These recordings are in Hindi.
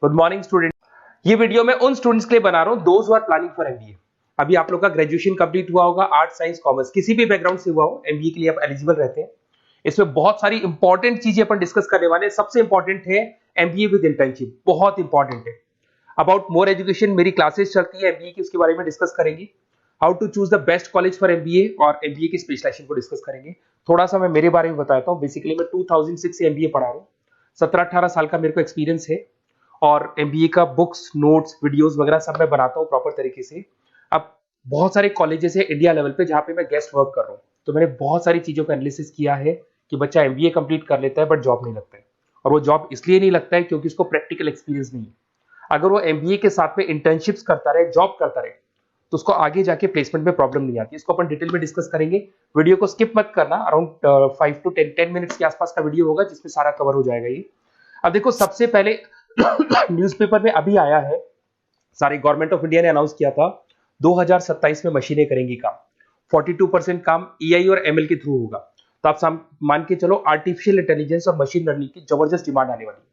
Good morning student. ये वीडियो मैं उन स्टूडेंट्स के लिए बना रहा हूं those who are planning for MBA. अभी आप लोग का ग्रेजुएशन कंप्लीट हुआ होगा, आर्ट साइंस कॉमर्स किसी भी बैकग्राउंड से हुआ हो, एमबीए के लिए आप एलिजिबल रहते हैं। इसमें बहुत सारी इंपॉर्टेंट चीजें अपन डिस्कस करने वाले हैं। सबसे इंपॉर्टेंट है एमबीए विद इंटर्नशिप, बहुत इंपॉर्टेंट है। अबाउट मोर एजुकेशन मेरी क्लासेस चलती है एमबीए की, उसके बारे में डिस्कस करेंगे। How to choose the best college for MBA और एमबीए की स्पेशलाइजेशन को डिस्कस करेंगे। थोड़ा सा मैं मेरे बारे में बताता हूँ। बेसिकली मैं 2006 से एमबीए पढ़ा रहा हूँ। 17-18 साल का मेरे को एक्सपीरियंस है और एमबीए का बुक्स, नोट्स, वीडियोस वगैरह सब मैं बनाता हूँ प्रॉपर तरीके से। अब बहुत सारे कॉलेजेस है इंडिया लेवल पे जहाँ पे मैं गेस्ट वर्क कर रहा हूँ, तो मैंने बहुत सारी चीजों का एनालिसिस किया है कि बच्चा एमबीए कंप्लीट कर लेता है बट जॉब नहीं लगता है। और वो जॉब इसलिए नहीं लगता है क्योंकि उसको प्रैक्टिकल एक्सपीरियंस नहीं है। अगर वो एमबीए के साथ में इंटर्नशिप्स करता रहे, जॉब करता रहे, तो उसको आगे जाके प्लेसमेंट में प्रॉब्लम नहीं आती। इसको अपन डिटेल में डिस्कस करेंगे। वीडियो को स्किप मत करना। अराउंड 5 to 10 मिनट्स के आसपास का वीडियो होगा जिसमें सारा कवर हो जाएगा ये। अब देखो, सबसे पहले न्यूज़पेपर में अभी आया है, सारे गवर्नमेंट ऑफ इंडिया ने अनाउंस किया था 2027 में मशीनें करेंगी काम। 42% काम एआई और एमएल के थ्रू होगा। तो आप मान के चलो आर्टिफिशियल इंटेलिजेंस और मशीन लर्निंग की जबरदस्त डिमांड आने वाली है।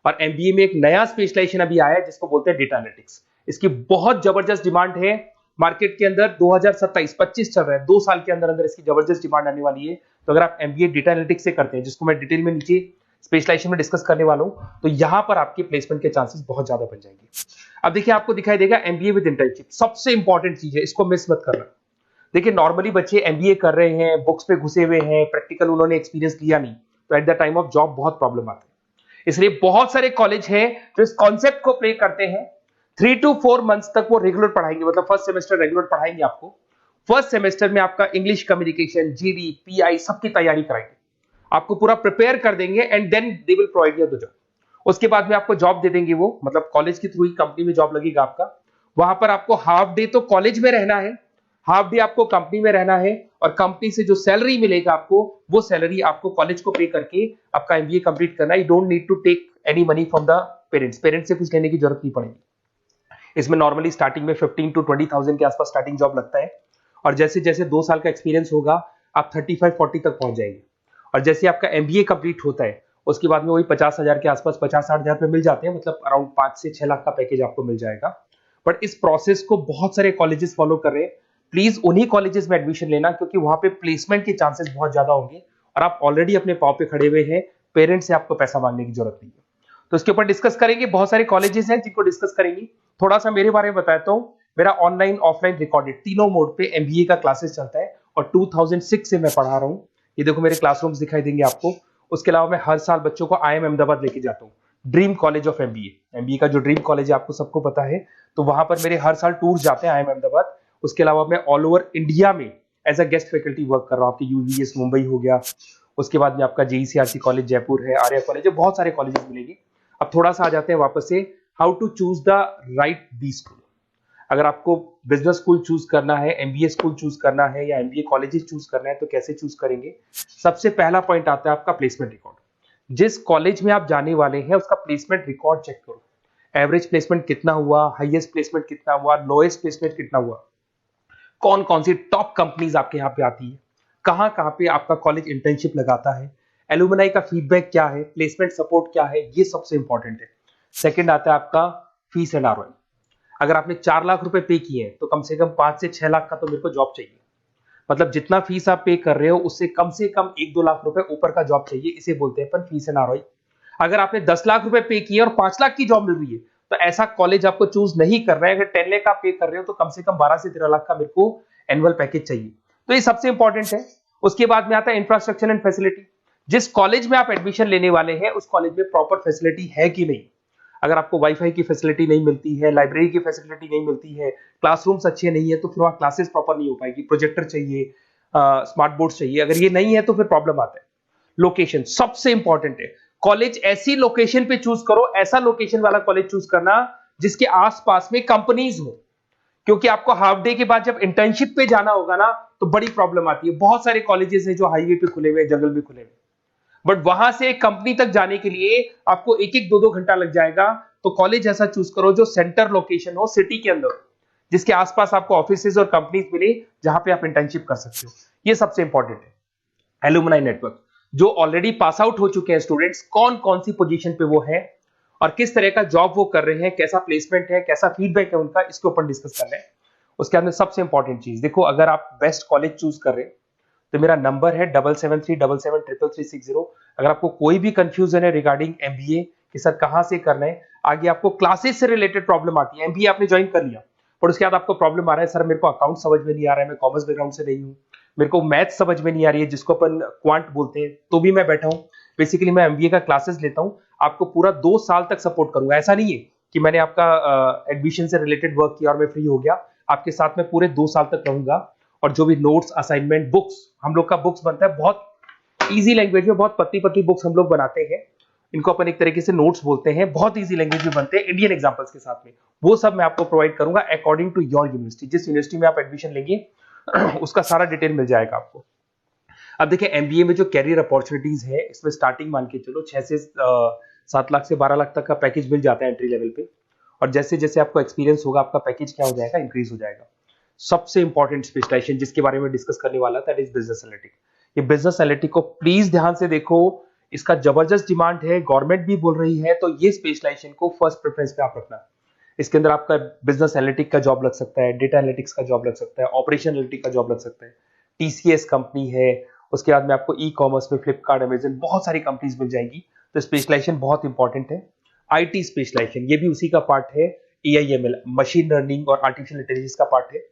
और एमबीए में एक नया स्पेशलाइजेशन अभी आया है जिसको बोलते हैं डेटा एनालिटिक्स। इसकी बहुत जबरदस्त डिमांड है मार्केट के अंदर। 2027-25 चल रहा है, 2 साल के अंदर अंदर इसकी जबरदस्त डिमांड आने वाली है। तो अगर आप एमबीए डेटा एनालिटिक्स से करते हैं, जिसको मैं डिटेल में नीचे स्पेशलाइजेशन में डिस्कस करने वाला हूं, तो यहां पर आपके प्लेसमेंट के चांसेस बहुत ज्यादा बन जाएंगे। अब देखिए, आपको दिखाई देगा एमबीए विद इंटर्नशिप सबसे इंपॉर्टेंट चीज है, इसको मिस मत करना। देखिए, नॉर्मली बच्चे एमबीए कर रहे हैं, बुक्स पे घुसे हुए हैं, प्रैक्टिकल उन्होंने एक्सपीरियंस लिया नहीं, तो at the time of job बहुत प्रॉब्लम आती है। इसलिए बहुत सारे कॉलेज हैं जो इस कॉन्सेप्ट को प्ले करते हैं। 3 to 4 मंथ्स तक वो रेगुलर पढ़ाएंगे, मतलब फर्स्ट सेमेस्टर रेगुलर पढ़ाएंगे आपको। फर्स्ट सेमेस्टर में आपका इंग्लिश कम्युनिकेशन, जीडी, पीआई सबकी तैयारी कराएंगे, आपको पूरा प्रिपेयर कर देंगे and then they will provide you the job. उसके बाद में आपको जॉब दे देंगे वो, मतलब कॉलेज के थ्रू ही कंपनी में जॉब लगेगा आपका। वहां पर आपको हाफ डे तो कॉलेज में रहना है, हाफ डे आपको कंपनी में रहना है, और कंपनी से जो सैलरी मिलेगा आपको, वो सैलरी आपको कॉलेज को पे करके आपका एमबीए कंप्लीट करना है। You don't need to take any money from the parents से कुछ लेने की जरूरत नहीं पड़ेगी। इसमें नॉर्मली स्टार्टिंग में 15 to 20,000 के आसपास स्टार्टिंग जॉब लगता है, और जैसे जैसे 2 साल का एक्सपीरियंस होगा आप 35-40 तक पहुंच जाएंगे। और जैसे आपका एमबीए कंप्लीट होता है उसके बाद में वही 50,000 के आसपास, 50-60 हजार पे मिल जाते हैं, मतलब अराउंड 5 से 6 लाख का पैकेज आपको मिल जाएगा। बट इस प्रोसेस को बहुत सारे कॉलेजेस फॉलो कर रहे हैं। प्लीज उन्हीं कॉलेजेस में एडमिशन लेना, क्योंकि वहां पे प्लेसमेंट के चांसेस बहुत ज्यादा होंगे और आप ऑलरेडी अपने पांव पे खड़े हुए हैं, पेरेंट्स से आपको पैसा मांगने की जरूरत नहीं है। तो इसके ऊपर डिस्कस करेंगे। बहुत सारे कॉलेजेस हैं जिनको डिस्कस करेंगे। थोड़ा सा मेरे बारे में बताता हूँ। मेरा ऑनलाइन, ऑफलाइन, रिकॉर्डेड तीनों मोड पे एमबीए का क्लासेस चलता है और 2006 से मैं पढ़ा रहा हूँ। ये देखो मेरे क्लासरूम्स दिखाई देंगे आपको। उसके अलावा मैं हर साल बच्चों को आईएम अहमदाबाद लेके जाता हूँ, dream college of MBA. MBA का जो ड्रीम कॉलेज है आपको सबको पता है, तो वहां पर मेरे हर साल टूर जाते हैं आईएम अहमदाबाद। उसके अलावा मैं ऑल ओवर इंडिया में as a guest faculty work कर रहा हूँ। आपके यूवीएस मुंबई हो गया, उसके बाद में आपका जेईसीआरसी कॉलेज जयपुर है, आर्या कॉलेज है, बहुत सारे कॉलेजेस मिलेंगे। अब थोड़ा सा आ जाते हैं वापस से, how to choose the right B school. अगर आपको बिजनेस स्कूल चूज करना है, एमबीए स्कूल चूज करना है, या एमबीए कॉलेजेस चूज करना है, तो कैसे चूज करेंगे? सबसे पहला पॉइंट आता है आपका प्लेसमेंट रिकॉर्ड। जिस कॉलेज में आप जाने वाले हैं उसका प्लेसमेंट रिकॉर्ड चेक करो। एवरेज प्लेसमेंट कितना हुआ, हाईएस्ट प्लेसमेंट कितना हुआ, लोएस्ट प्लेसमेंट कितना हुआ, कौन कौन सी टॉप कंपनीज आपके यहाँ पे आती है, कहाँ कहाँ पे आपका कॉलेज इंटर्नशिप लगाता है, एलुमनाई का फीडबैक क्या है, प्लेसमेंट सपोर्ट क्या है, ये सबसे इंपॉर्टेंट है। सेकंड आता है आपका फीस एंड आरओआई। अगर आपने 4 लाख रुपए पे किए हैं तो कम से कम 5 से 6 लाख का तो मेरे को जॉब चाहिए। मतलब जितना फीस आप पे कर रहे हो उससे कम से कम 1-2 लाख रुपए ऊपर का जॉब चाहिए, इसे बोलते हैं अपन फीस एंड आरओआई। अगर आपने 10 लाख रुपए पे किए और 5 लाख की जॉब मिल रही है तो ऐसा कॉलेज आपको चूज नहीं कर रहा है। अगर 10 लाख आप पे कर रहे हो तो कम से कम 12 से 13 लाख का मेरे को एनुअल पैकेज चाहिए। तो ये सबसे इंपॉर्टेंट है। उसके बाद में आता है इंफ्रास्ट्रक्चर एंड फैसिलिटी। जिस कॉलेज में आप एडमिशन लेने वाले हैं उस कॉलेज में प्रॉपर फैसिलिटी है कि नहीं। अगर आपको वाईफाई की फैसिलिटी नहीं मिलती है, लाइब्रेरी की फैसिलिटी नहीं मिलती है, क्लासरूम्स अच्छे नहीं है, तो फिर वहां क्लासेस प्रॉपर नहीं हो पाएगी। प्रोजेक्टर चाहिए, स्मार्ट बोर्ड चाहिए। अगर ये नहीं है तो फिर प्रॉब्लम आता है। लोकेशन सबसे इंपॉर्टेंट है। कॉलेज ऐसी लोकेशन पे चूज करो, ऐसा लोकेशन वाला कॉलेज चूज करना जिसके आसपास में कंपनीज हो, क्योंकि आपको हाफ डे के बाद जब इंटर्नशिप पे जाना होगा ना तो बड़ी प्रॉब्लम आती है। बहुत सारे कॉलेजेस हैं जो हाईवे पे खुले हुए, जंगल में खुले हुए, बट वहां से कंपनी तक जाने के लिए आपको 1-1, 2-2 घंटा लग जाएगा। तो कॉलेज ऐसा चूज करो जो सेंटर लोकेशन हो, सिटी के अंदर, जिसके आसपास आपको ऑफिसेज और कंपनीज मिले जहां पे आप इंटर्नशिप कर सकते हो। ये सबसे इंपॉर्टेंट है। एलुमनाई नेटवर्क, जो ऑलरेडी पास आउट हो चुके हैं स्टूडेंट्स, कौन कौन सी पोजीशन पे वो है और किस तरह का जॉब वो कर रहे हैं, कैसा प्लेसमेंट है, कैसा फीडबैक है उनका, इसके ऊपर डिस्कस कर रहे हैं। उसके बाद में सबसे इंपॉर्टेंट चीज देखो, अगर आप बेस्ट कॉलेज चूज कर रहे हैं तो मेरा नंबर है 7737733360। अगर आपको कोई भी कंफ्यूजन है रिगार्डिंग एमबीए कि सर कहां से करना है, आगे आपको क्लासेस से रिलेटेड प्रॉब्लम आती है, एमबीए आपने ज्वाइन कर लिया पर उसके बाद आपको प्रॉब्लम आ रहा है सर मेरे को अकाउंट समझ में नहीं आ रहा है, मैं कॉमर्स बैकग्राउंड से नहीं हूँ, मेरे को मैथ समझ में नहीं आ रही है जिसको अपन क्वांट बोलते हैं, तो भी मैं बैठा हूँ। बेसिकली मैं एमबीए का क्लासेस लेता हूँ, आपको पूरा 2 साल तक सपोर्ट करूंगा। ऐसा नहीं है कि मैंने आपका एडमिशन से रिलेटेड वर्क किया और मैं फ्री हो गया, आपके साथ में पूरे 2 साल तक रहूंगा। और जो भी नोट्स, असाइनमेंट, बुक्स, हम लोग का बुक्स बनता है बहुत इजी लैंग्वेज में, बहुत पतली पतली बुक्स हम लोग बनाते हैं, इनको अपन एक तरीके से नोट्स बोलते हैं, बहुत इजी लैंग्वेज में बनते हैं इंडियन एग्जांपल्स के साथ में। वो सब मैं आपको प्रोवाइड करूंगा अकॉर्डिंग टू योर यूनिवर्सिटी, जिस यूनिवर्सिटी में आप एडमिशन लेंगे उसका सारा डिटेल मिल जाएगा आपको। अब देखिए एमबीए में जो कैरियर अपॉर्चुनिटीज है, इसमें स्टार्टिंग मान के चलो 6 से 7 लाख से 12 लाख तक का पैकेज मिल जाता है एंट्री लेवल पे, और जैसे जैसे आपको एक्सपीरियंस होगा आपका पैकेज क्या हो जाएगा, इंक्रीज हो जाएगा। सबसे इंपॉर्टेंट स्पेशलाइजेशन जिसके बारे में डिस्कस करने वाला दैट इज बिजनेस एनालिटिक। ये बिजनेस एनालिटिक को प्लीज ध्यान से देखो, इसका जबरदस्त डिमांड है, गवर्नमेंट भी बोल रही है, तो ये स्पेशलाइजेशन को फर्स्ट प्रेफरेंस पे आप रखना। इसके अंदर आपका बिजनेस एनालिटिक का जॉब लग सकता है, डेटा एनालिटिक्स का जॉब लग सकता है, ऑपरेशन एनालिटिक का जॉब लग सकता है, टीसीएस कंपनी है, उसके बाद में आपको ई कॉमर्स में फ्लिपकार्ट, अमेजन, बहुत सारी कंपनीज मिल जाएंगी। तो स्पेशलाइजेशन बहुत इंपॉर्टेंट है। आईटी स्पेशलाइजेशन ये भी उसी का पार्ट है, एआईएमएल, मशीन लर्निंग और आर्टिफिशियल इंटेलिजेंस का पार्ट है।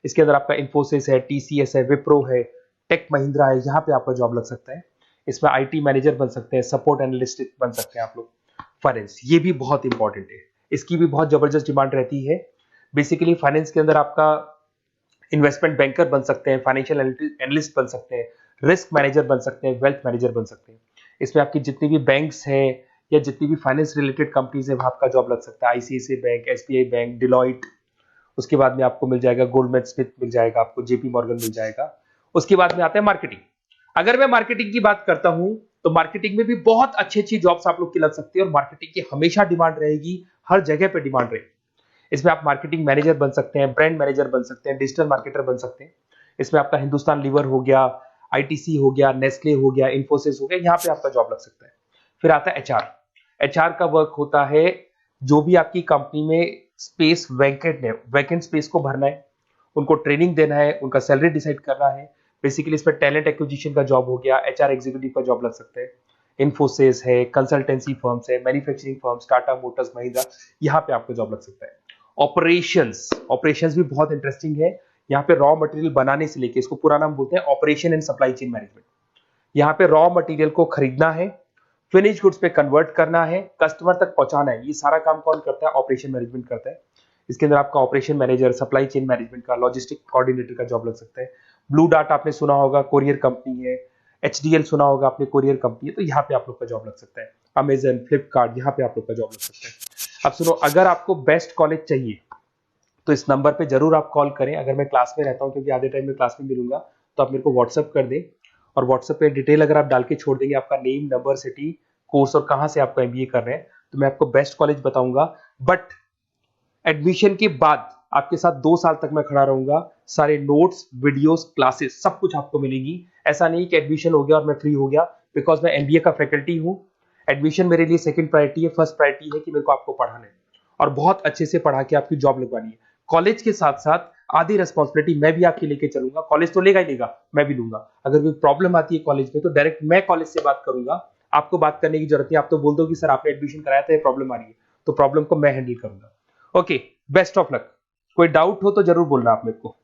इसके अंदर आपका इन्फोसिस है, टीसीएस है, विप्रो है, टेक महिंद्रा है, यहाँ पे आपका जॉब लग सकता है। इसमें आईटी मैनेजर बन सकते हैं, सपोर्ट एनालिस्ट बन सकते हैं आप लोग। फाइनेंस ये भी बहुत इंपॉर्टेंट है, इसकी भी बहुत जबरदस्त डिमांड रहती है। बेसिकली फाइनेंस के अंदर आपका इन्वेस्टमेंट बैंकर बन सकते हैं, फाइनेंशियल एनालिस्ट बन सकते हैं, रिस्क मैनेजर बन सकते हैं, वेल्थ मैनेजर बन सकते हैं। इसमें आपकी जितनी भी बैंक्स हैं या जितनी भी फाइनेंस रिलेटेड कंपनीज है, वहां आपका जॉब लग सकता है। ICICI bank, SBI bank, Deloitte, उसके बाद में आपको मिल जाएगा गोल्डमैन स्मिथ मिल जाएगा, आपको जेपी मॉर्गन मिल जाएगा। उसके बाद में आता है मार्केटिंग। अगर मैं मार्केटिंग की बात करता हूं तो मार्केटिंग में भी बहुत अच्छी अच्छी जॉब्स आप लोग की लग सकती है, और मार्केटिंग की हमेशा डिमांड रहेगी, हर जगह पे डिमांड रहेगी। इसमें आप मार्केटिंग मैनेजर बन सकते हैं, ब्रांड मैनेजर बन सकते हैं, डिजिटल मार्केटर बन सकते हैं। इसमें आपका हिंदुस्तान लीवर हो गया, आईटीसी हो गया, नेस्ले हो गया, इन्फोसिस हो गया, यहाँ पे आपका जॉब लग सकता है। फिर आता है एचआर। एचआर का वर्क होता है जो भी आपकी कंपनी में स्पेस वैकेंट है, वैकेंट स्पेस को भरना है, उनको ट्रेनिंग देना है, उनका सैलरी डिसाइड करना है। बेसिकली इसमें टैलेंट एक्विजिशन का जॉब हो गया, एचआर एग्जीक्यूटिव का जॉब लग सकता है। इन्फोसिस है, कंसल्टेंसी फर्म्स है, manufacturing firms, Tata Motors, Mahindra, यहाँ पे आपको जॉब लग सकता है। ऑपरेशंस, ऑपरेशंस भी बहुत इंटरेस्टिंग है। यहाँ पे रॉ मटेरियल बनाने से लेके, इसको पूरा नाम बोलते हैं operation and supply chain management. यहाँ पे रॉ मटेरियल को खरीदना है, फिनिश गुड्स पे कन्वर्ट करना है, कस्टमर तक पहुंचाना है, ये सारा काम कौन करता है, ऑपरेशन मैनेजमेंट करता है। इसके अंदर आपका operation manager, supply chain management का, लॉजिस्टिक कोऑर्डिनेटर का जॉब लग सकता है। ब्लू डार्ट आपने सुना होगा, कोरियर कंपनी है। एचडीएल सुना होगा आपने, कोरियर कंपनी है, तो यहाँ पे आप लोग का जॉब लग सकता है। अमेजन, फ्लिपकार्ट, यहाँ पे आप लोग का जॉब लग सकता है। अब सुनो, अगर आपको बेस्ट कॉलेज चाहिए तो इस नंबर पे जरूर आप कॉल करें। अगर मैं क्लास में रहता हूँ, क्योंकि आधे टाइम में क्लास में मिलूंगा, तो आप मेरे को व्हाट्सअप कर दें, और व्हाट्सएप पे डिटेल अगर आप डाल के छोड़ देंगे, आपका नेम, नंबर, सिटी, कोर्स और कहां से आपको एमबीए कर रहे हैं, तो मैं आपको बेस्ट कॉलेज बताऊंगा। बट एडमिशन के बाद आपके साथ 2 साल तक मैं खड़ा रहूंगा, सारे नोट्स, वीडियोस, क्लासेस सब कुछ आपको मिलेगी। ऐसा नहीं कि एडमिशन हो गया और मैं फ्री हो गया, बिकॉज मैं एमबीए का फैकल्टी हूं। एडमिशन मेरे लिए सेकंड प्रायोरिटी है, फर्स्ट प्रायोरिटी है कि मेरे को आपको पढ़ाना है और बहुत अच्छे से पढ़ा के आपकी जॉब लगवानी है। कॉलेज के साथ साथ आधी रिस्पॉन्सिबिलिटी मैं भी आपकी लेके चलूंगा, कॉलेज तो लेगा ही लेगा, मैं भी लूंगा। अगर कोई प्रॉब्लम आती है कॉलेज में तो डायरेक्ट मैं कॉलेज से बात करूंगा, आपको बात करने की जरूरत नहीं। आप तो बोल दो कि सर आपने एडमिशन कराया था, ये प्रॉब्लम आ रही है, तो प्रॉब्लम को मैं हैंडल करूंगा। Okay, best of luck. कोई डाउट हो तो जरूर बोलना आप मेरे को।